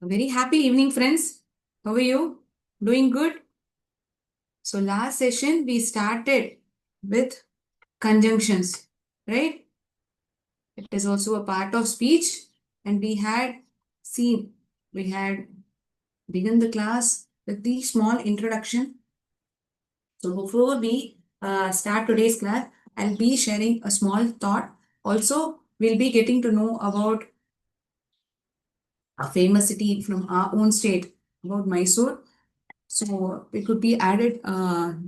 A very happy evening, friends. How are you? Doing good? So, last session we started with conjunctions, right? It is also a part of speech, and seen, we had begun the class with the small introduction. So, before we start today's class, I'll be sharing a small thought. Also, we'll be getting to know about a famous city from our own state, about Mysore. So it could be added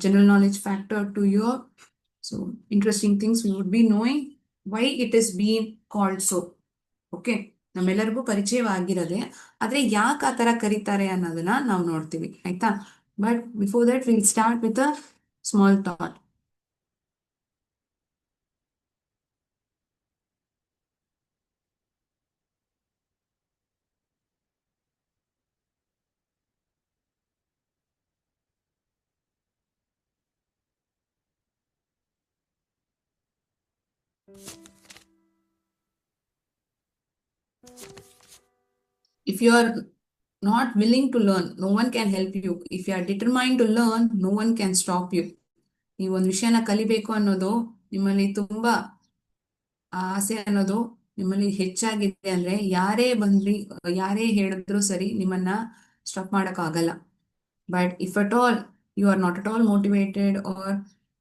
general knowledge factor to your interesting things we would be knowing why it is being called so. Okay, ನಮ್ಮೆಲ್ಲರಿಗೂ ಪರಿಚಯವಾಗಿರದೆ ಆದ್ರೆ ಯಾಕೆ ಆ ತರ ಕರೀತಾರೆ ಅನ್ನೋದನ್ನ ನಾವು ನೋಡ್ತೀವಿ, ಆಯ್ತಾ? But before that will start with a small thought. If you are not willing to learn, no one can help you. If you are determined to learn, no one can stop you. ನೀವು ಒಂದು ವಿಷಯನ ಕಲಿಬೇಕು ಅನ್ನೋದು ನಿಮ್ಮಲ್ಲಿ ತುಂಬಾ ಆಸೆ ಅನ್ನೋದು ನಿಮ್ಮಲ್ಲಿ ಹೆಚ್ಚಾಗಿದೆ ಅಂದ್ರೆ ಯಾರೇ ಹೇಳಿದ್ರು ಸರಿ, ನಿಮ್ಮನ್ನ ಸ್ಟಾಪ್ ಮಾಡಕ್ ಆಗಲ್ಲ. But if at all you are not at all motivated or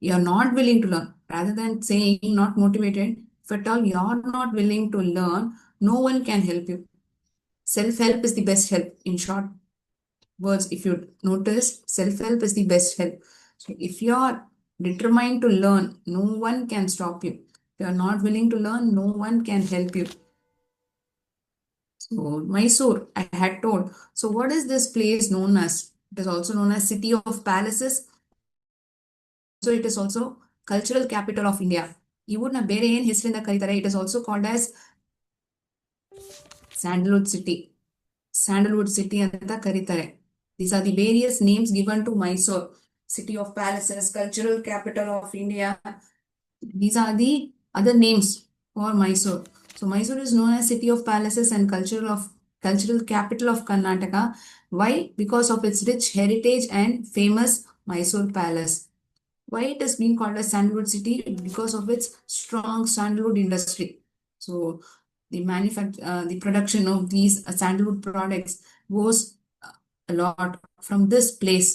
you are not willing to learn, rather than saying not motivated, if at all you are not willing to learn, no one can help you. Self help is the best help. In short words, if you notice, self help is the best help. So, if you are determined to learn, no one can stop you. If you are not willing to learn, no one can help you. So, Mysore, I had told. So, what is this place known as? It is also known as City of Palaces. So, it is also cultural capital of India. ಇವನ್ನ ಬೇರೆ ಏನ್ ಹೆಸರಿಂದ ಕರೀತಾರೆ? It is also called as Sandalwood City. Sandalwood City ಅಂತ ಕರೀತಾರೆ. These are the various names given to Mysore. City of Palaces, cultural capital of India. These are the other names for Mysore. So Mysore is known as City of Palaces and cultural capital of Karnataka. Why? Because of its rich heritage and famous Mysore Palace. Why it is being called as Sandalwood City? Because of its strong sandalwood industry. So the production of these sandalwood products goes a lot from this place.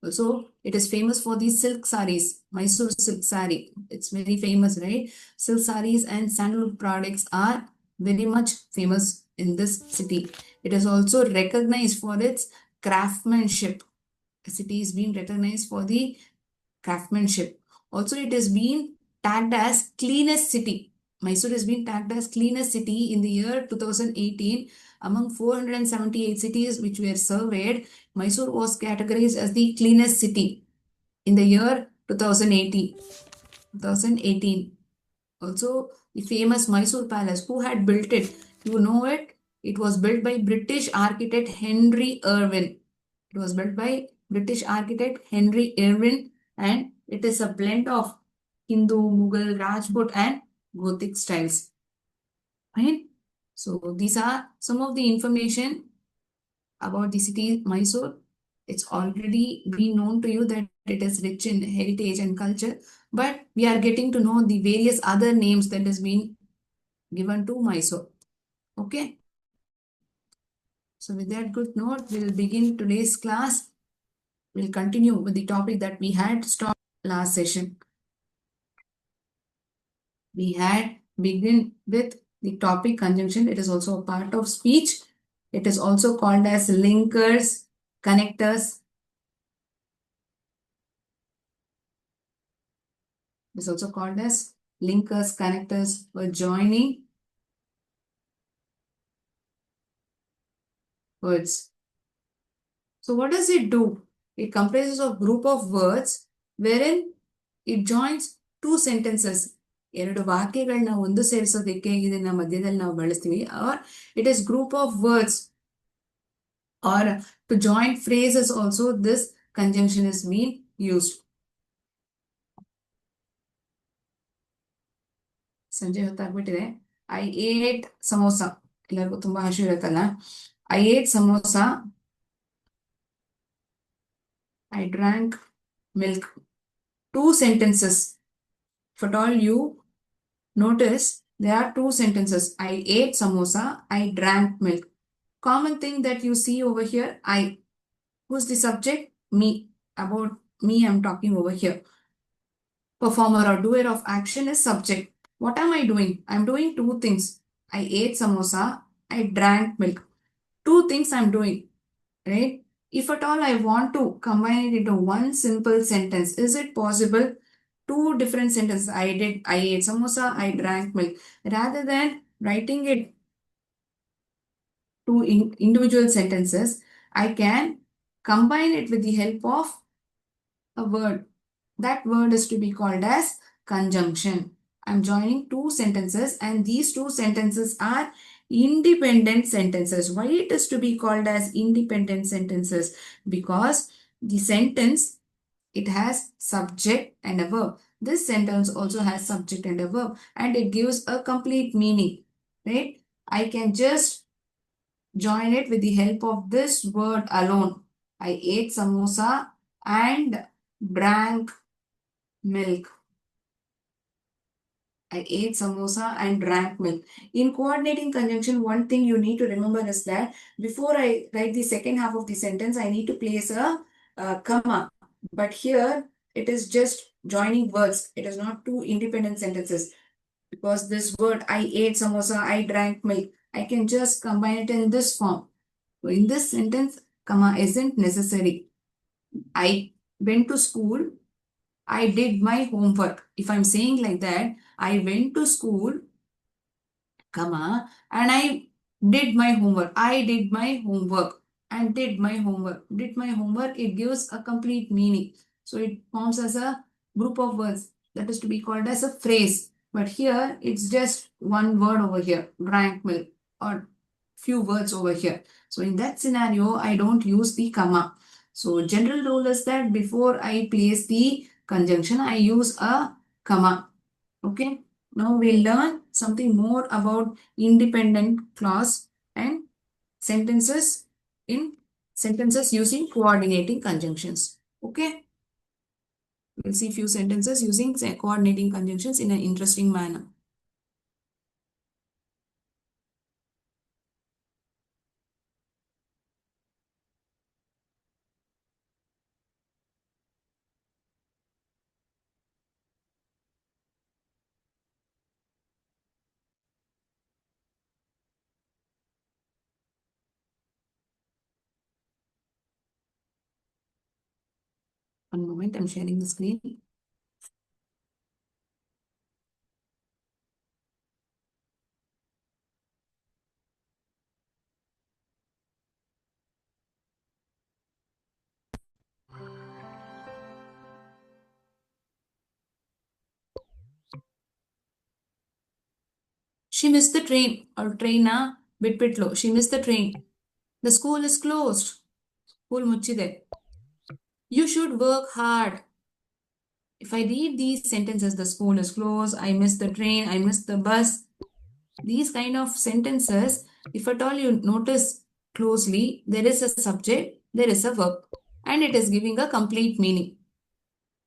Also, it is famous for the silk saris, Mysore silk sari. It's very famous, right? Silk saris and sandalwood products are very much famous in this city. It is also recognized for its craftsmanship. The city is being recognized for the craftsmanship. Also, it has been tagged as cleanest city. Mysore has been tagged as cleanest city in the year 2018. Among 478 cities which were surveyed, Mysore was categorized as the cleanest city in the year 2018. 2018. Also, the famous Mysore Palace. Who had built it? You know it? It was built by British architect Henry Irwin. It was built by British architect Henry Irwin, and it is a blend of Hindu, Mughal, Rajput, and Gothic styles. Right? So these are some of the information about the city Mysore. It's already been known to you that it is rich in heritage and culture, but we are getting to know the various other names that has been given to Mysore. Okay. So with that good note, we'll begin today's class. We'll continue with the topic that we had stopped last session. We had begun with the topic conjunction. It is also a part of speech. It is also called as linkers, connectors. It is also called as linkers, connectors or joining words. So what does it do? It comprises of group of words wherein it joins two sentences. ಎರಡು ವಾಕ್ಯಗಳನ್ನ ಒಂದು ಸೇರಿಸೋದಕ್ಕೆ ಇದನ್ನ ಮಧ್ಯದಲ್ಲಿ ನಾವು ಬಳಸ್ತೀವಿ. Or it is group of words, or to join phrases also this conjunction is being used. ಸಂಜೆ ಹೊತ್ತಾಗ್ಬಿಟ್ಟಿದೆ. I ate samosa. ಎಲ್ಲರಿಗೂ ತುಂಬಾ ಹಸು ಇರುತ್ತಲ್ಲ. I ate samosa, I drank milk. Two sentences. If at all you notice, there are two sentences. I ate samosa, I drank milk. Common thing that you see over here, I. Who's the subject? Me. About me, I'm talking over here. Performer or doer of action is subject. What am I doing? I'm doing two things. I ate samosa, I drank milk. Two things I'm doing, right? If at all I want to combine it into one simple sentence, is it possible? Two different sentences. I ate samosa, I drank milk. Rather than writing it two individual sentences, I can combine it with the help of a word. That word is to be called as conjunction. I'm joining two sentences and these two sentences are independent sentences. Why it is to be called as independent sentences? Because the sentence, it has subject and a verb. This sentence also has subject and a verb and it gives a complete meaning, right? I can just join it with the help of this word alone. I ate samosa and drank milk. I ate samosa and drank milk. In coordinating conjunction, one thing you need to remember is that before I write the second half of the sentence, I need to place a comma. But here, it is just joining words. It is not two independent sentences. Because this word, I ate samosa, I drank milk, I can just combine it in this form. So in this sentence, comma isn't necessary. I went to school, I did my homework. If I'm saying like that, I went to school, comma, and I did my homework. I did my homework and did my homework. Did my homework, it gives a complete meaning. So it forms as a group of words that is to be called as a phrase. But here it's just one word over here, drank milk, or few words over here. So in that scenario, I don't use the comma. So general rule is that before I place the conjunction, I use a comma. Okay. Now we'll learn something more about independent clause and sentences in sentences using coordinating conjunctions. Okay. We'll see few sentences using coordinating conjunctions in an interesting manner. One moment, I'm sharing the screen. She missed the train or train bit low. She missed the train. The school is closed. School muchide. You should work hard. If I read these sentences, the school is closed, I missed the train, I missed the bus, these kind of sentences, if at all you notice closely, there is a subject, there is a verb, and it is giving a complete meaning,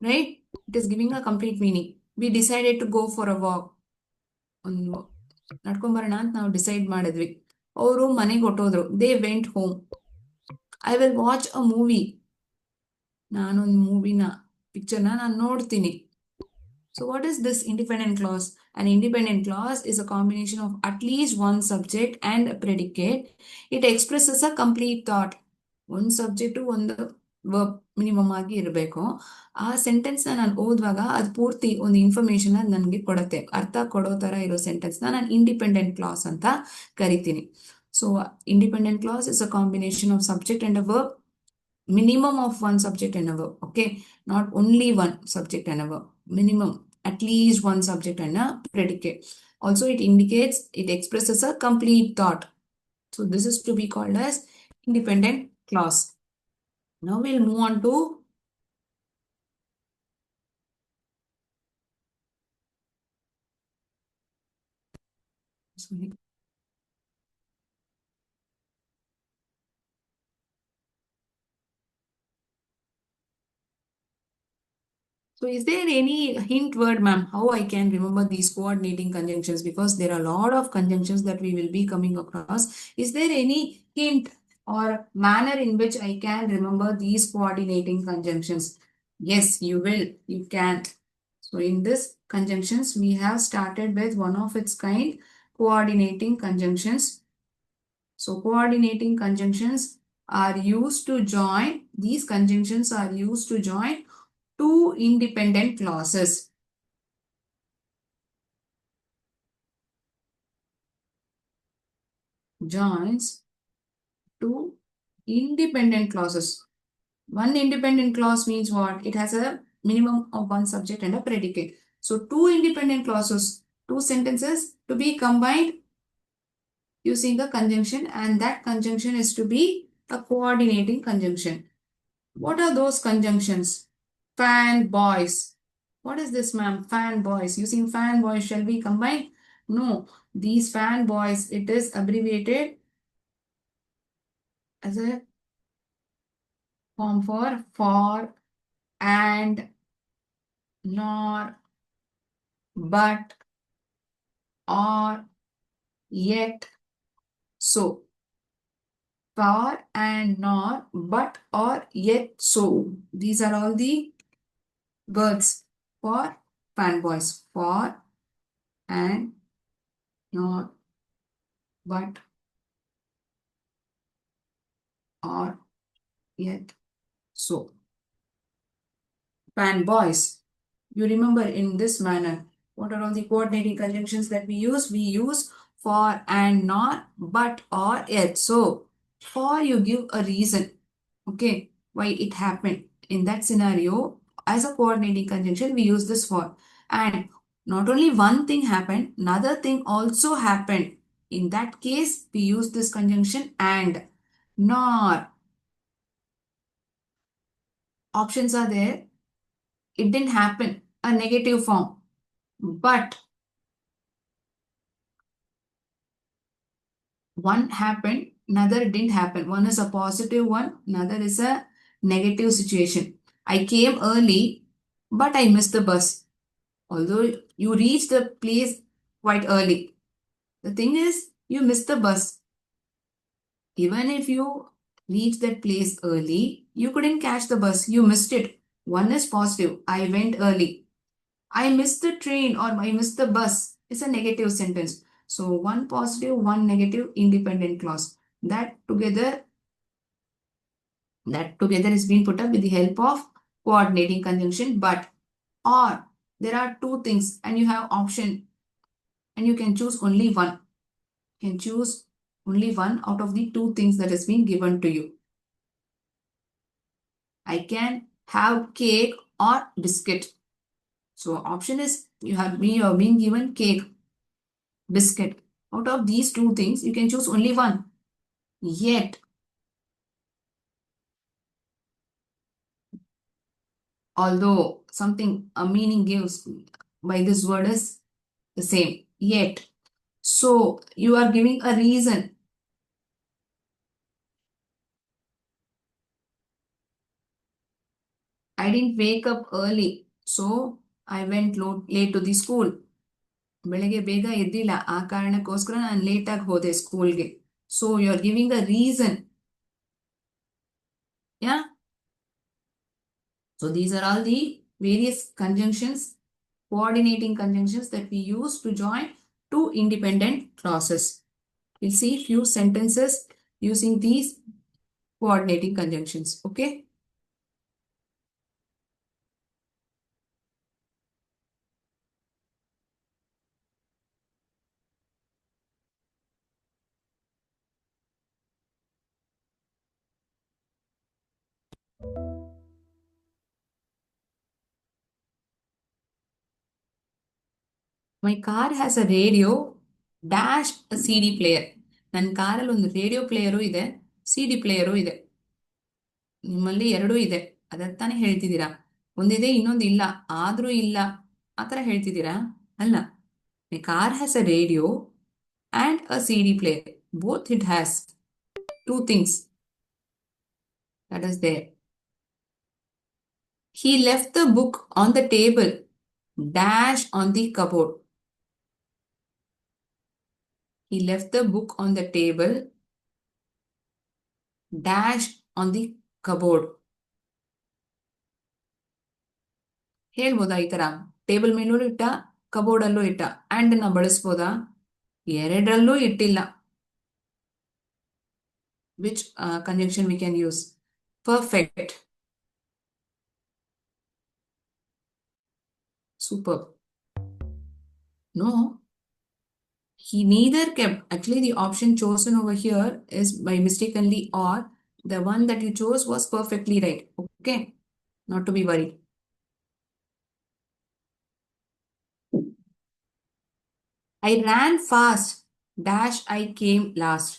right? It is giving a complete meaning. We decided to go for a walk. ಒಂದು ನಡ್ಕೊಂಬರೋಣ ಅಂತ ನಾವು decide ಮಾಡಿದ್ವಿ. ಅವರು ಮನೆಗೆ ಹೊಟ್ಟೋದ್ರು. They went home. I will watch a movie. ನಾನೊಂದು ಪಿಕ್ಚರ್ನ ನಾನು ನೋಡ್ತೀನಿ. So what is this independent clause? An independent clause is a combination of at least one subject and a predicate. It expresses a complete thought. ಒಂದು subject ಒಂದು verb minimum ಆಗಿ ಇರಬೇಕು. ಆ ಸೆಂಟೆನ್ಸ್ನ ನಾನು ಓದುವಾಗ ಅದು ಪೂರ್ತಿ ಒಂದು ಇನ್ಫಾರ್ಮೇಶನ್ ನನಗೆ ಕೊಡುತ್ತೆ. ಅರ್ಥ ಕೊಡೋ ಥರ ಇರೋ ಸೆಂಟೆನ್ಸ್ನ ನಾನು ಇಂಡಿಪೆಂಡೆಂಟ್ ಕ್ಲಾಸ್ ಅಂತ ಕರಿತೀನಿ. So independent class is a combination of subject and a verb. Minimum of one subject and a verb. Okay, not only one subject and a verb. Minimum, at least one subject and a predicate. Also, it indicates, it expresses a complete thought. So this is to be called as independent clause. Now we'll move on to sorry. So is there any hint word, ma'am, how I can remember these coordinating conjunctions? Because there are a lot of conjunctions that we will be coming across. Is there any hint or manner in which I can remember these coordinating conjunctions? Yes, you will. You can. So in this conjunctions, we have started with one of its kind, coordinating conjunctions. So coordinating conjunctions are used to join, these conjunctions are used to join two independent clauses. Joins two independent clauses. One independent clause means what? It has a minimum of one subject and a predicate. So two independent clauses, two sentences to be combined using a conjunction, and that conjunction is to be a coordinating conjunction. What are those conjunctions? Fan boys. What is this, ma'am? Fan boys. Using fan boys shall be combined? No. These fan boys, it is abbreviated as a form for, and, nor, but, or, yet, so. For and nor, but, or, yet, so. These are all the words for fanboys. For and nor, but, or, yet, so. Fanboys. You remember in this manner. What are all the coordinating conjunctions that we use? We use for and not, but, or, yet. So, for you give a reason, okay, why it happened. In that scenario, as a coordinating conjunction, we use this for. And not only one thing happened, another thing also happened. In that case, we use this conjunction and. Nor. Options are there. It didn't happen. A negative form. But one happened, another didn't happen. One is a positive one, another is a negative situation. I came early, but I missed the bus. Although you reached the place quite early. The thing is, you missed the bus. Even if you reached that place early, you couldn't catch the bus. You missed it. One is positive. I went early. I missed the train or I missed the bus. It's a negative sentence. So one positive, one negative independent clause. That together is being put up with the help of coordinating conjunction, but, or there are two things and you have option and you can choose only one. You can choose only one out of the two things that has been given to you. I can have cake or biscuit. So option is you are being given cake, biscuit. Out of these two things, you can choose only one. Yet, although something a meaning gives by this word is the same. Yet. So you are giving a reason. I didn't wake up early. So I went late to the school. ಬೆಳಗ್ಗೆ ಬೇಗ ಎದ್ದಿಲ್ಲ ಆ ಕಾರಣಕ್ಕೋಸ್ಕರ ನಾನು ಲೇಟಾಗಿ ಹೋದೆ ಸ್ಕೂಲ್ಗೆ. So you are giving a reason. Yeah. So these are all the various conjunctions, coordinating conjunctions that we use to join two independent clauses. We'll see few sentences using these coordinating conjunctions. Okay. My car has a radio dash a CD player. ನನ್ನ ಕಾರಲ್ಲಿ ಒಂದು radio player ಇದೆ, CD player ಇದೆ. ನಿಮ್ಮಲ್ಲಿ ಎರಡೂ ಇದೆ. ಅದತ್ತಾನೆ ಹೇಳ್ತಿದ್ದೀರಾ. ಒಂದಿದೆ ಇನ್ನೊಂದು ಇಲ್ಲ, ಆದ್ರೂ ಇಲ್ಲ, ಆ ಥರ ಹೇಳ್ತಿದ್ದೀರಾ? ಅಲ್ಲ. My car has a radio and a CD player. Both it has two things that is there. He left the book on the table dash on the cupboard. He left the book on the table dash on the cupboard. ಹೇಳ್ಬೋದಾ ಈ ತರ? Table ಮೇಲೂ ಇಟ್ಟ, cupboard ಅಲ್ಲೂ ಇಟ್ಟ. And ನ ಬಳಸ್ಬೋದಾ? ಎರಡರಲ್ಲೂ ಇಟ್ಟಿಲ್ಲ. Which conjunction we can use? Perfect. Superb. No, he neither kept. Actually, the option chosen over here is by mistakenly, or the one that you chose was perfectly right. Okay, not to be worried. I ran fast dash I came last.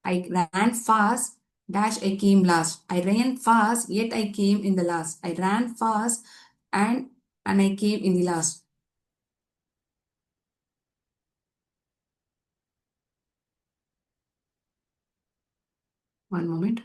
I ran fast dash I came last. I ran fast yet I came in the last. I ran fast and I came in the last. One moment.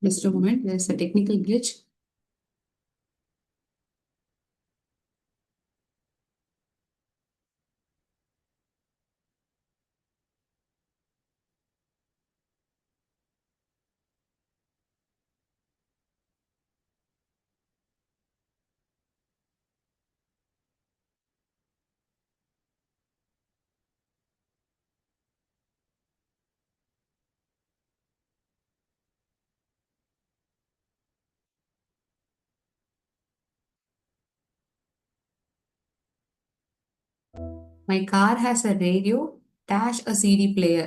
Just a moment. There's a technical glitch. My car has a radio dash a CD player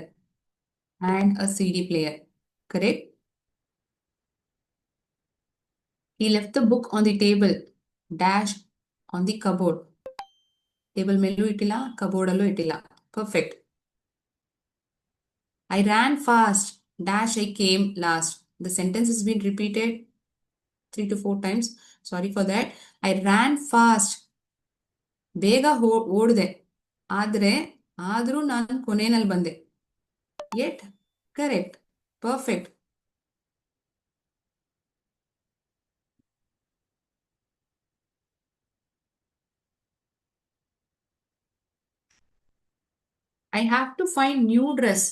and a CD player. Correct? He left the book on the table dash on the cupboard. Table ಮೇಲೂ ಇಟ್ಟಿಲ್ಲ, cupboard ಅಲ್ಲೂ ಇಟ್ಟಿಲ್ಲ. Perfect. I ran fast dash I came last. The sentence has been repeated 3 to 4 times. Sorry for that. I ran fast. ಬೇಗ ಓಡಿದೆ. ಆದ್ರೂ ನಾನು ಕೊನೆಯಲ್ಲಿ ಬಂದೆ. Yet, correct. Perfect. I have to find new dress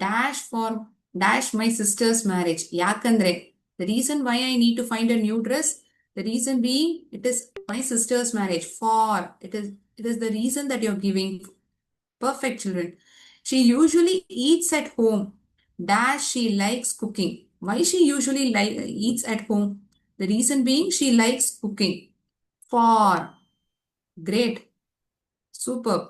dash for dash my sister's marriage. ಯಾಕಂದ್ರೆ the reason why I need to find a new dress, the reason being it is my sister's marriage. For it is the reason that you're giving. Perfect, children. She usually eats at home dash she likes cooking. Why she usually eats at home? The reason being she likes cooking. For great, superb.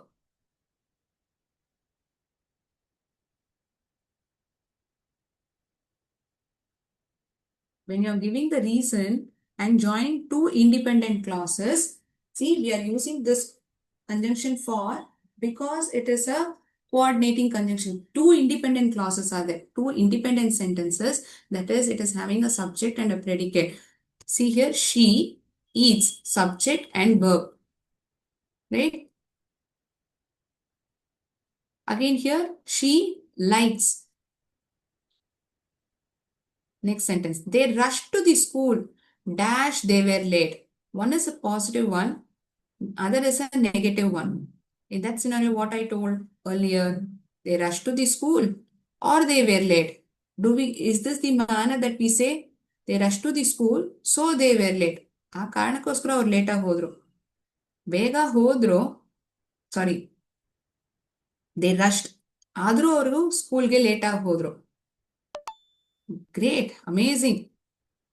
When you're giving the reason and join two independent clauses, see, we are using this conjunction for because it is a coordinating conjunction. Two independent clauses are there, two independent sentences. That is, it is having a subject and a predicate. See here, she eats, subject and verb. Right? Again here, she likes. Next sentence. They rushed to the school. Dash, they were late. One is a positive one. Other is a negative one. In that scenario, what I told earlier, they rushed to the school or they were late. Is this the manner that we say? They rushed to the school, so they were late. ಆ ಕಾರಣಕ್ಕೋಸ್ಕರ ಅವ್ರು ಲೇಟಾಗಿ ಹೋದ್ರು. ಬೇಗ ಹೋದ್ರು, ಸಾರಿ, they ರಶ್ಡ್. ಆದ್ರೂ ಅವರು ಸ್ಕೂಲ್ಗೆ ಲೇಟಾಗಿ ಹೋದ್ರು. Great, amazing.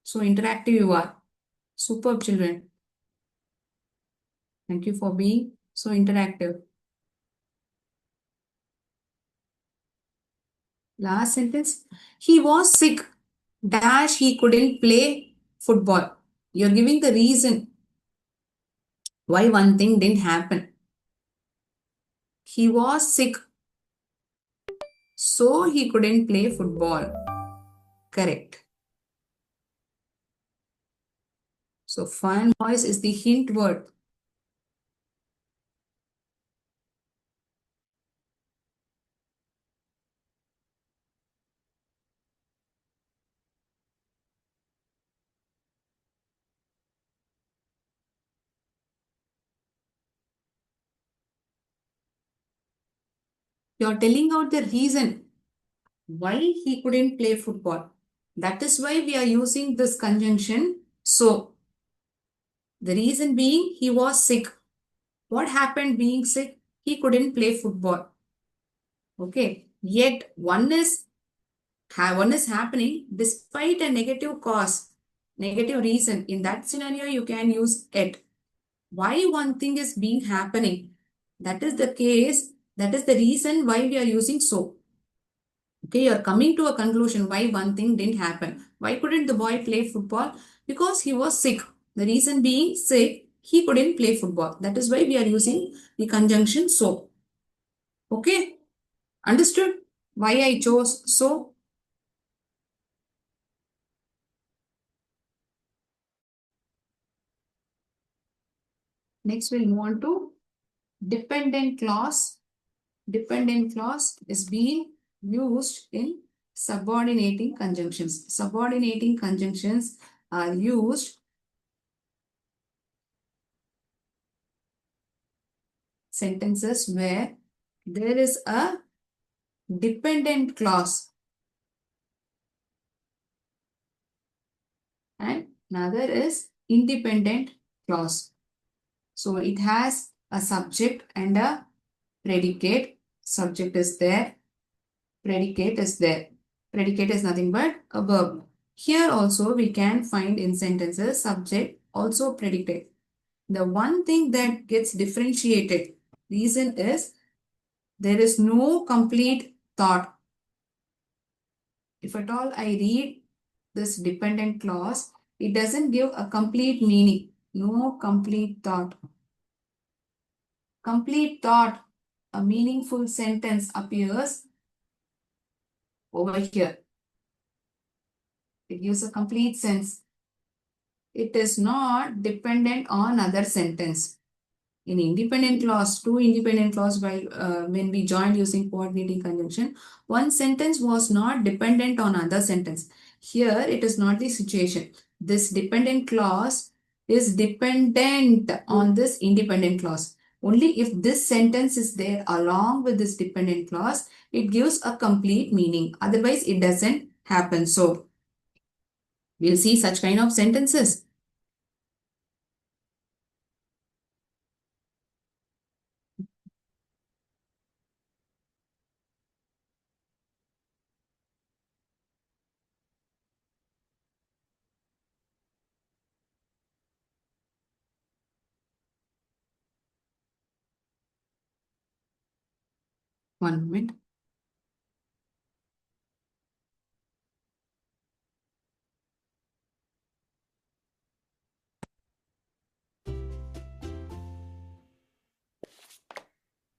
So interactive you are. Superb, children. Thank you for being so interactive. Last sentence. He was sick. Dash, he couldn't play football. You're giving the reason why one thing didn't happen. He was sick, so he couldn't play football. Correct. So fun voice is the hint word. You're telling out the reason why he couldn't play football. That is why we are using this conjunction. So, the reason being he was sick. What happened being sick? He couldn't play football. Okay. Yet one is happening despite a negative cause, negative reason. In that scenario, you can use it. Why one thing is being happening? That is the case. That is the reason why we are using so. Okay, you're coming to a conclusion why one thing didn't happen. Why couldn't the boy play football? Because he was sick. The reason being sick, he couldn't play football. That is why we are using the conjunction so. Okay, understood why I chose so? Next, we'll move on to dependent clause. Dependent clause is being used in subordinating conjunctions. Subordinating conjunctions are used sentences where there is a dependent clause and another is independent clause. So it has a subject and a predicate. Subject is there, predicate is there. Predicate is nothing but a verb. Here also we can find in sentences subject also predicate. The one thing that gets differentiated reason is there is no complete thought. If at all I read this dependent clause, it doesn't give a complete meaning. No complete thought. Complete thought, a meaningful sentence appears over here. It gives a complete sense. It is not dependent on other sentence. In independent clause, two independent clause when we joined using coordinating conjunction, one sentence was not dependent on other sentence. Here it is not the situation. This dependent clause is dependent on this independent clause. Only if this sentence is there along with this dependent clause, it gives a complete meaning. Otherwise, it doesn't happen. So, we'll see such kind of sentences. One moment.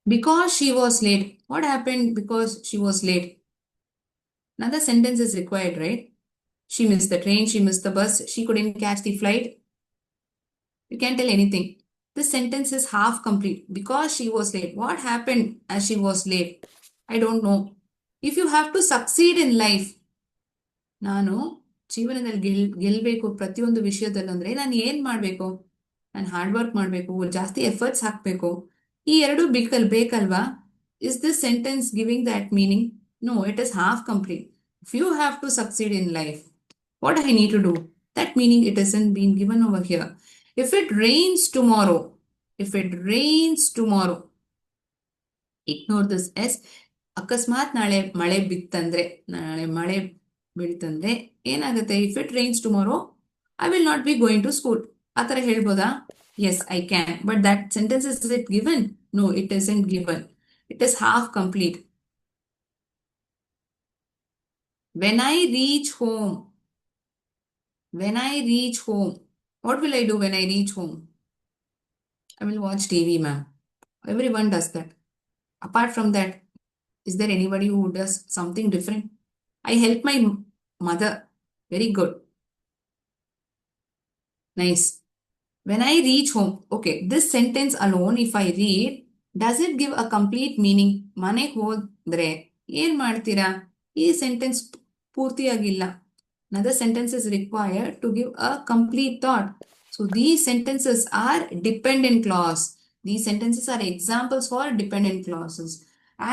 Because she was late. What happened because she was late? Another sentence is required, right? She missed the train, she missed the bus, she couldn't catch the flight. You can't tell anything. This sentence is half complete. Because she was late. What happened as she was late? I don't know. If you have to succeed in life, ನಾನು ಜೀವನದಲ್ಲಿ ಗೆಲ್ಬೇಕು ಪ್ರತಿಯೊಂದು ವಿಷಯದಲ್ಲಿ ಅಂದ್ರೆ ನಾನು ಏನ್ ಮಾಡ್ಬೇಕು? ನಾನು ಹಾರ್ಡ್ ವರ್ಕ್ ಮಾಡ್ಬೇಕು, ಜಾಸ್ತಿ ಎಫರ್ಟ್ಸ್ ಹಾಕ್ಬೇಕು. ಈ ಎರಡು ಬೇಕಲ್ವಾ? Is this sentence giving that meaning? No, it is half complete. If you have to succeed in life, what I need to do? That meaning it isn't being given over here. If it rains tomorrow, if it rains tomorrow, ignore this S. ಅಕಸ್ಮಾತ್ ನಾಳೆ ಮಳೆ ಬೀಳ್ತಂದ್ರೆ ಏನಾಗುತ್ತೆ? If it rains tomorrow I will not be going to school. ಆ ಥರ ಹೇಳ್ಬೋದಾ? Yes I can. But that sentence is it given? No, it isn't given. It is half complete. When I reach home, when I reach home, What will I do when I reach home? I will watch TV, ma'am. Everyone does that. Apart from that, is there anybody who does something different? I help my mother. Very good. Nice. When I reach home, okay, this sentence alone, if I read, does it give a complete meaning? ಮನೆಗೆ ಹೋದ್ರೆ ಏನ್ ಮಾಡ್ತೀರಾ? ಈ sentence ಪೂರ್ತಿಯಾಗಿಲ್ಲ. Another sentence is required to give a complete thought. So these sentences are dependent clause. These sentences are examples for dependent clauses.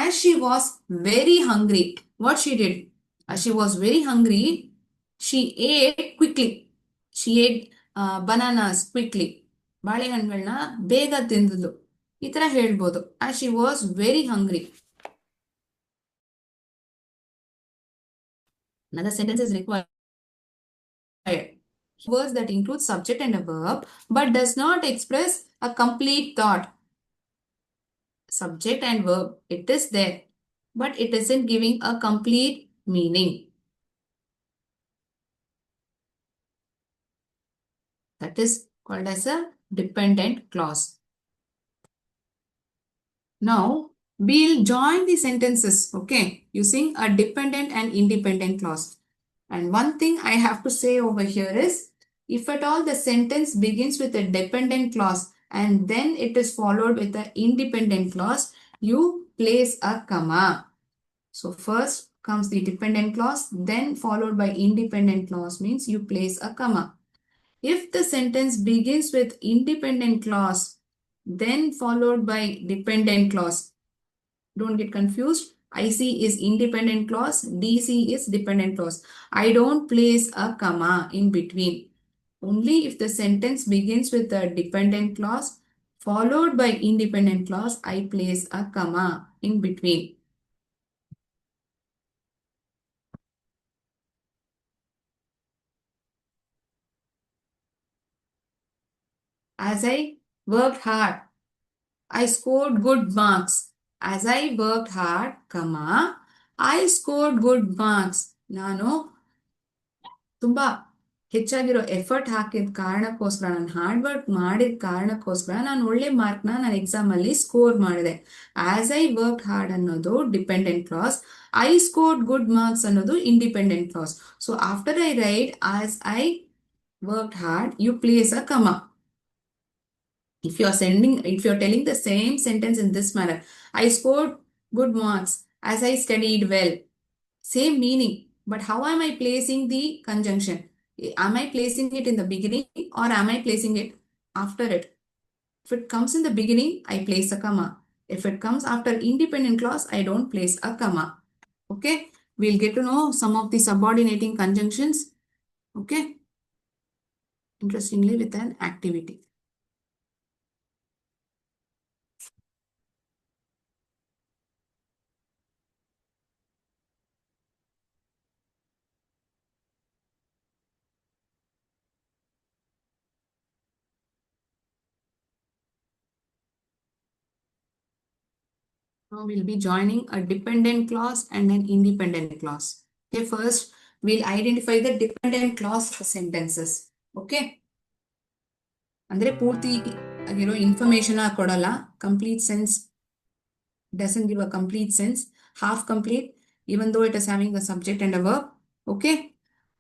As she was very hungry, what she did? As she was very hungry, she ate quickly. She ate bananas quickly. ಬಾಳೆಹಣ್ಣುಗಳನ್ನ ಬೇಗ ತಿಂದದ್ದು. ಈ ತರ ಹೇಳ್ಬೋದು. As she was very hungry. Another sentence is required. Words that include subject and a verb but does not express a complete thought. Subject and verb, it is there, but it isn't giving a complete meaning. That is called as a dependent clause. Now, we'll join the sentences, okay, using a dependent and independent clause. And one thing I have to say over here is, if at all the sentence begins with a dependent clause and then it is followed with an independent clause, you place a comma. So first comes the dependent clause, then followed by independent clause means you place a comma. If the sentence begins with independent clause, then followed by dependent clause, don't get confused. IC is independent clause, DC is dependent clause. I don't place a comma in between. Only if the sentence begins with a dependent clause followed by independent clause, I place a comma in between. As I worked hard, I scored good marks. As I worked hard, comma, I scored good marks. ನಾನು ತುಂಬಾ ಹೆಚ್ಚಾಗಿರೋ effort ಹಾಕಿದ ಕಾರಣಕ್ಕೋಸ್ಕರ, ನಾನು hard work ಮಾಡಿದ ಕಾರಣಕ್ಕೋಸ್ಕರ ನಾನು ಒಳ್ಳೆ ಮಾರ್ಕ್ನ ನಾನು ಎಕ್ಸಾಮ್ ಅಲ್ಲಿ ಸ್ಕೋರ್ ಮಾಡಿದೆ. ಆಸ್ ಐ ವರ್ಕ್ ಹಾರ್ಡ್ ಅನ್ನೋದು dependent clause, I scored good marks ಅನ್ನೋದು independent clause. So after I write as I work hard, you place a comma. If you're telling the same sentence in this manner, I scored good marks as I studied well. Same meaning, but how am I placing the conjunction? Am I placing it in the beginning or am I placing it after it? If it comes in the beginning, I place a comma. If it comes after independent clause, I don't place a comma. Okay, we'll get to know some of the subordinating conjunctions. Okay, interestingly with an activity. Now we'll be joining a dependent clause and an independent clause. Okay, first we'll identify the dependent clause sentences. Okay. ಅಂದ್ರೆ ಪೂರ್ತಿ ಆಗಿರೋ information ಕೊಡಲ್ಲ. Complete sense doesn't give a complete sense. Half complete, even though it is having a subject and a verb. Okay.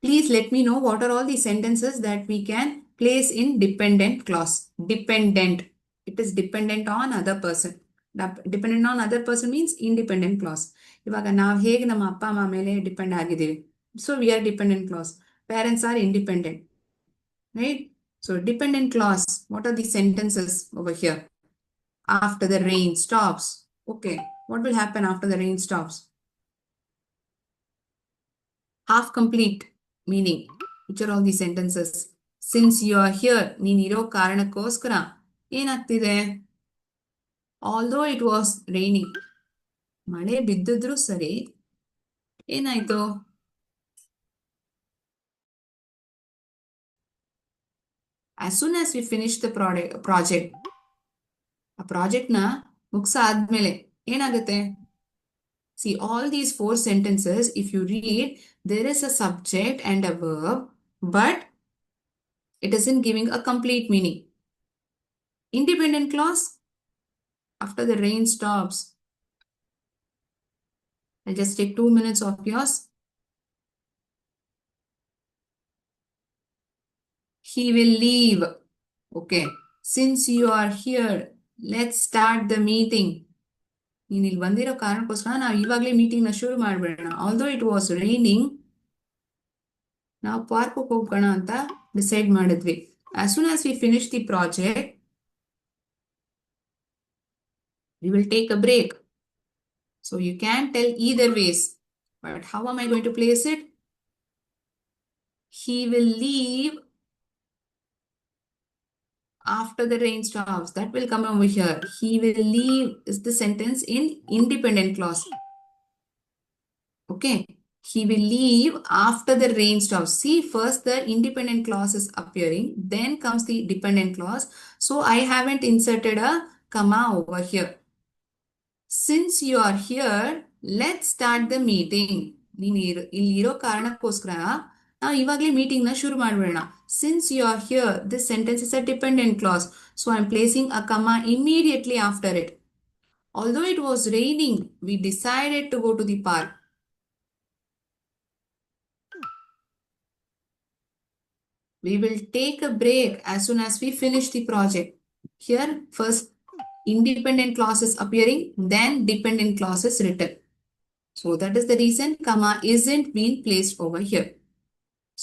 Please let me know what are all the sentences that we can place in dependent clause. Dependent. It is dependent on other person. Dependent on other person means independent clause. ಇವಾಗ ನಾವು ಹೇಗೆ ನಮ್ಮ ಅಪ್ಪ ಅಮ್ಮ ಮೇಲೆ depend ಆಗಿದ್ದೀವಿ. So we are dependent clause. Parents are independent. Right? So dependent clause. What are the sentences over here? After the rain stops. Okay. What will happen after the rain stops? Half complete meaning. Which are all the sentences? Since you are here, ನೀನಿರೋ ಕಾರಣಕ್ಕೋಸ್ಕರ ಏನಾಗ್ತಿದೆ? Although it was raining, ಮಳೆ ಬಿದ್ದಿದ್ರು ಸರಿ, ಏನಾಯ್ತು? As soon as we finish the project, ಆ ಪ್ರಾಜೆಕ್ಟ್ನ ಮುಗಿಸಾದ್ಮೇಲೆ ಏನಾಗುತ್ತೆ? See, all these 4 sentences, if you read, there is a subject and a verb, but It isn't giving a complete meaning. Independent clause, after the rain stops. I'll just take 2 minutes of yours. He will leave. Okay. Since you are here, let's start the meeting. ನೀನು ಇಲ್ಲಿ ಬಂದಿರೋ ಕಾರಣಕ್ಕೋಸ್ಕರ ನಾವು ಇವಾಗಲೇ ಮೀಟಿಂಗ್ನ ಶುರು ಮಾಡ್ಬಿಡೋಣ. Although it was raining, ನಾವು ಪಾರ್ಕ್ಗೆ ಹೋಗೋಣ ಅಂತ ಡಿಸೈಡ್ ಮಾಡಿದ್ವಿ. As soon as we finish the project, we will take a break. So you can tell either ways. But how am I going to place it? He will leave after the rain stops. That will come over here. He will leave is the sentence in independent clause. Okay. He will leave after the rain stops. See, first the independent clause is appearing, then comes the dependent clause. So I haven't inserted a comma over here. Since you are here, let's start the meeting. ನೀನು ಇಲ್ಲಿರೋ ಕಾರಣಕ್ಕೋಸ್ಕರ ನಾವು ಇವಾಗಲೇ ಮೀಟಿಂಗ್ನ ಶುರು ಮಾಡ್ಬಿಡೋಣ. Since you are here, this sentence is a dependent clause. So I'm placing a comma immediately after it. Although it was raining, we decided to go to the park. We will take a break as soon as we finish the project. Here, first independent clause is appearing, then dependent clause is written. So that is the reason comma isn't being placed over here.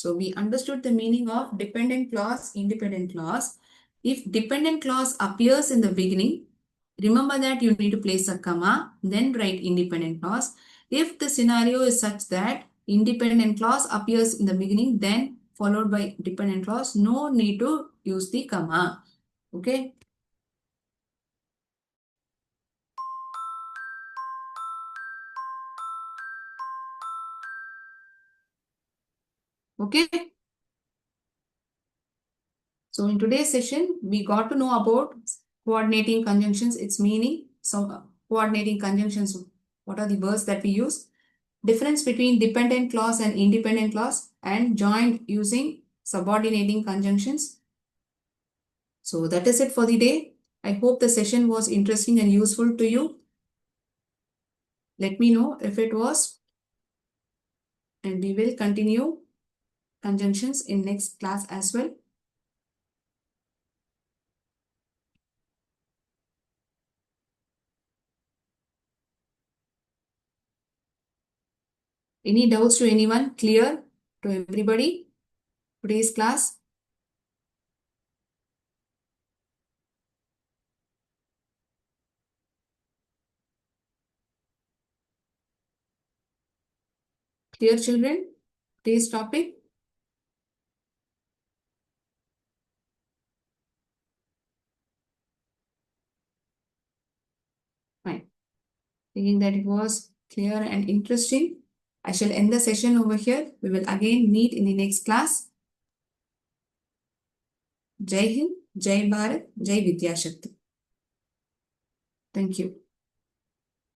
So we understood the meaning of dependent clause, independent clause. If dependent clause appears in the beginning, remember that you need to place a comma, then write independent clause. If the scenario is such that independent clause appears in the beginning, then followed by dependent clause, no need to use the comma. Okay. Okay. So in today's session, we got to know about coordinating conjunctions, its meaning. So coordinating conjunctions, what are the words that we use? Difference between dependent clause and independent clause, and joined using subordinating conjunctions. So that is it for the day. I hope the session was interesting and useful to you. Let me know if it was, and we will continue conjunctions in next class as well. Any doubts to anyone? Clear to everybody? Today's class? Clear, children? Today's topic? Fine. Thinking that it was clear and interesting, I shall end the session over here. We will again meet in the next class. Jai Hind, Jai Bharat, Jai Vidya Shakti. Thank you.